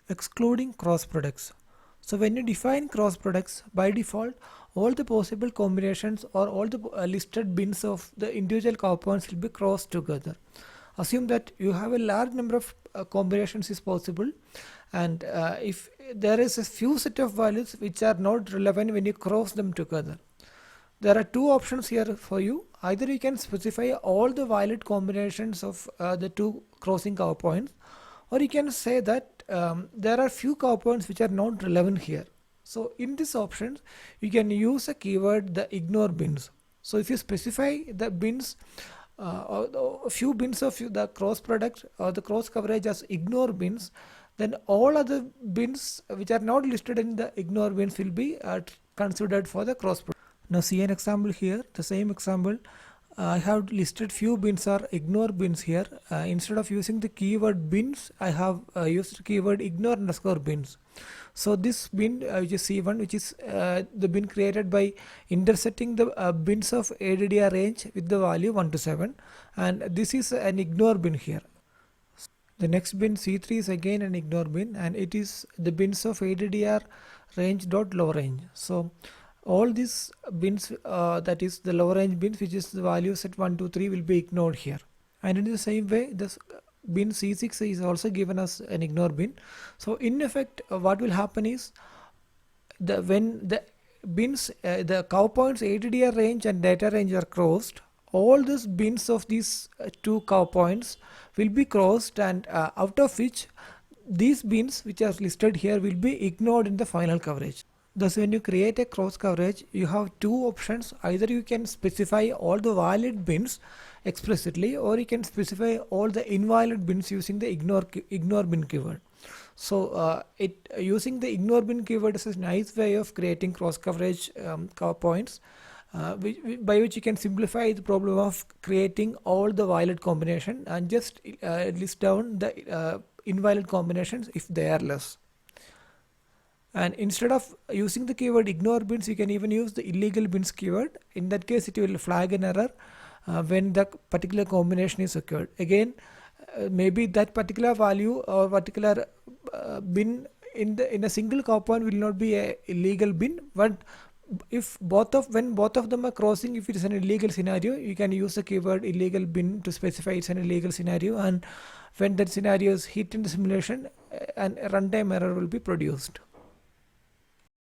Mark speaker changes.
Speaker 1: excluding cross products. So when you define cross products, by default, all the possible combinations or all the listed bins of the individual components will be crossed together. Assume that you have a large number of combinations is possible, and if there is a few set of values which are not relevant when you cross them together, there are two options here for you. Either you can specify all the valid combinations of the two crossing cow points, or you can say that there are few cow points which are not relevant here. So in this option, you can use a keyword the ignore bins. So if you specify the bins or a few bins of the cross product or the cross coverage as ignore bins, then all other bins which are not listed in the ignore bins will be considered for the cross product. Now see an example here, the same example. I have listed few bins are ignore bins here. Instead of using the keyword bins, I have used keyword ignore underscore bins. So this bin which is C1, which is the bin created by intersecting the bins of ADDR range with the value 1 to 7, and this is an ignore bin here. The next bin C3 is again an ignore bin, and it is the bins of ADDR range dot low range. So all these bins, that is the lower range bins, which is the value set 1, 2, 3, will be ignored here. And in the same way, this bin C6 is also given as an ignore bin. So in effect, what will happen is when the bins, the cow points ADDR range and data range are crossed, all these bins of these two cow points will be crossed, and out of which these bins which are listed here will be ignored in the final coverage. Thus, when you create a cross coverage, you have two options. Either you can specify all the valid bins explicitly, or you can specify all the invalid bins using the ignore bin keyword. So using the ignore bin keyword is a nice way of creating cross coverage points, by which you can simplify the problem of creating all the valid combination and just list down the invalid combinations if they are less. And instead of using the keyword ignore bins, you can even use the illegal bins keyword. In that case, it will flag an error when the particular combination is occurred. Again, maybe that particular value or particular bin in a single compound will not be a illegal bin, but if when both of them are crossing, if it is an illegal scenario, you can use the keyword illegal bin to specify it's an illegal scenario, and when that scenario is hit in the simulation, a runtime error will be produced.